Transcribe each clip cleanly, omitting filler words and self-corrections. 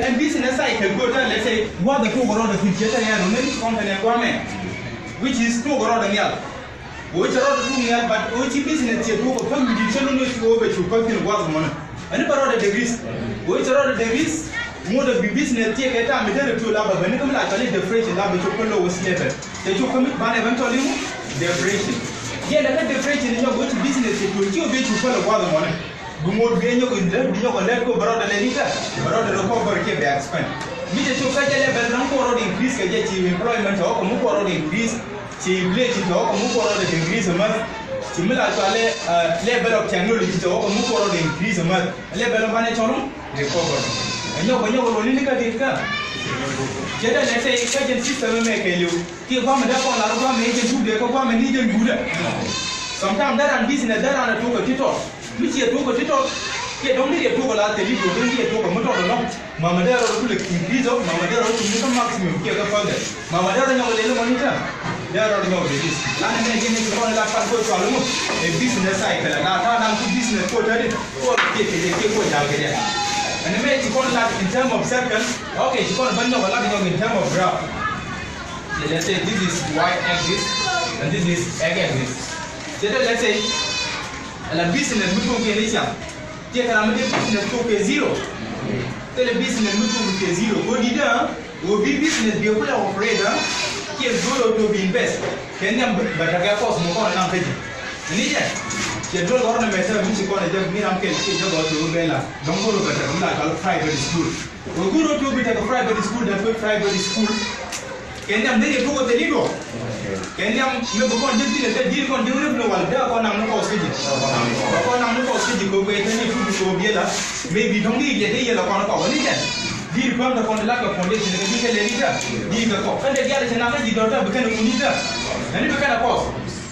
and business cycle go down, let's say, what the two around the future, which is two around the year. Which are the year, but which business you do, come with the channel over to continue was money. And about the degrees, which are the degrees, more the business take a time, to love, when you come actually the French love to lowest level. They took commit by eventually the French. Yeah, the French in your business, it will you be to follow water money. More gain you in the let go about the Lenita, about the recovery keep the expand. Meet a social level, no more increase employment or more increase, she relate to more increase a month. Similar to a level of technology to more increase a month, level of management, recovery. And you when you will only get it. Let's say, agent system make you give one up on our major two, they go one and need good. Sometimes that and business that are a tool of title. Which you took a title, you don't need a tool at the little, don't need a tool of motor along. Mamadero to increase of Mamadero to make a maximum, get a further. Mamadero no little monitor. There are no business. And again, if you want to laugh and go to a business cycle, and now to business for it, or take what I'll get there. And the make you call that in terms of circle, okay, you call a bunch of in terms of graph. Let's say this is y axis, and this is x axis. So let's say, and a business we don't get it. Take a business to pay zero. Tell a business we don't pay zero. Go did will be business be a full operator. Here go to be invest. Can you but I get cost more than I'm paying? And it you don't want to measure which you call a job. Me, I'm getting about to Bella. Don't go to a private school. We go to a private school, that's a private school. Can you make it over the legal? Can you make a deal on the river? Therefore, I'm not possible. I'm not possible. Maybe don't need a day upon a call. Deal from the lack of foundation and the leader. Deal the cop. And the other is another daughter became a leader. And it became a cost,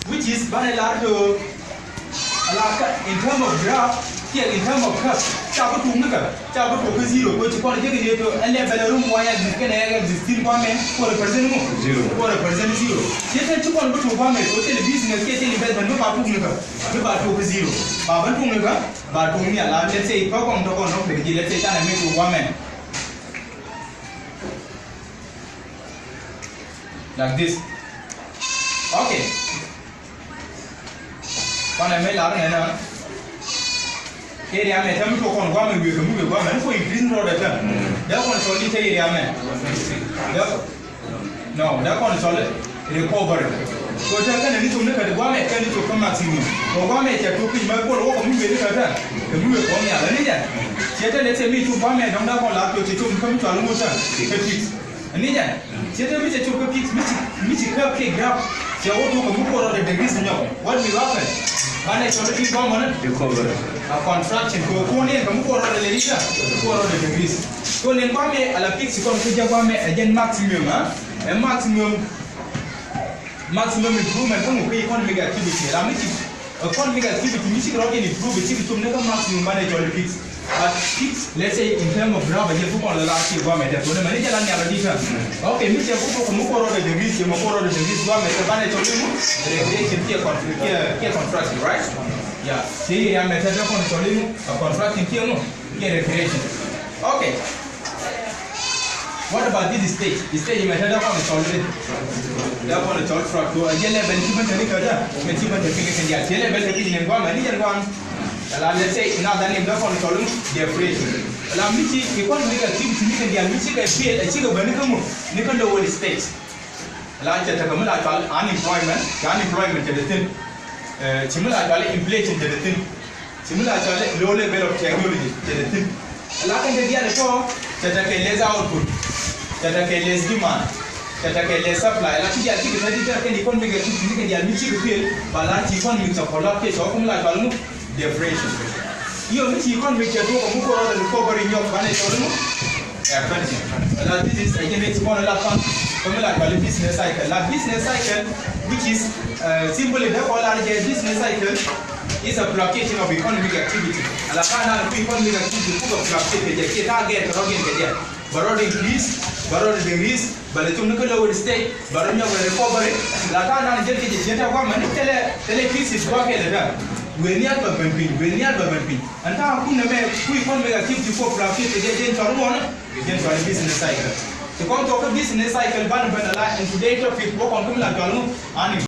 which is Vanilla to in terms of graph. Here in terms of cup, Chapo to Muka, Chapo to zero, which you call it and level a room wire, you can have the steel woman for a person zero, for a person zero. Yet I took on to woman, go to the business, getting investment, no about Muka, about to zero. Baba to Muka, but to me, let's say, talk on the corner of the let's say, and make a woman like this. Okay. When I made out area man, tell me to go on with the movie woman for increasing all the time. That one is only area man. No, that one is solid. Recovery. So tell them to look at the one and tell you to come maximum. For one man, you're talking about what movie at that. The movie for me, I don't need that. Let's say me to one man, don't have one lap to come to a motion. And then, Chetan Mr. Choco Pigs, Mr. Cupcake Grab, they all took a book or the degrees in your. What will happen? When I told you come on, a contraction to a corner and move over the Lisa, for the degrees. So, in Pame, a fix to come to Japame again maximum, and maximum improvement from economic activity. Economic activity, which is not improve it to never maximum manage all the fix. But let's say in terms of grab, you put on the last year, government, okay, Mr. Mukoro, the degrees, you Mukoro, the degrees, government, the manage on you, care construction, right? Yeah, see, I'm a method of constructing care recreation. Okay. What about this stage? The stage method of already. That one is all truck. Again, benefit and let's say another name that one column, they're free. Allow me to make activity, you can get a chicken benefit, you can know what it states. Like unemployment to the thing, similar inflation to the thing, similar low level of technology to the thing. Like the other talk, that I can less output, that I can less demand, that I can less supply. Like the other can economic activity, you can get a chicken, but like economics of a lot of case, or like the operation. You can't make a book of recovery in your financial. This is again, it's one of the business cycle. The business cycle, which is simply the whole business cycle, is a fluctuation of economic activity. And the final economic activity of fluctuate, you can't get a borrow increase, borrow decrease, but the lower state, borrow recovery. The kind of woman, tell is working. we near Babampi, and how can a man quick one make a keep you for profit to get into a business cycle. To come to a business cycle, and today, topic, work on criminal and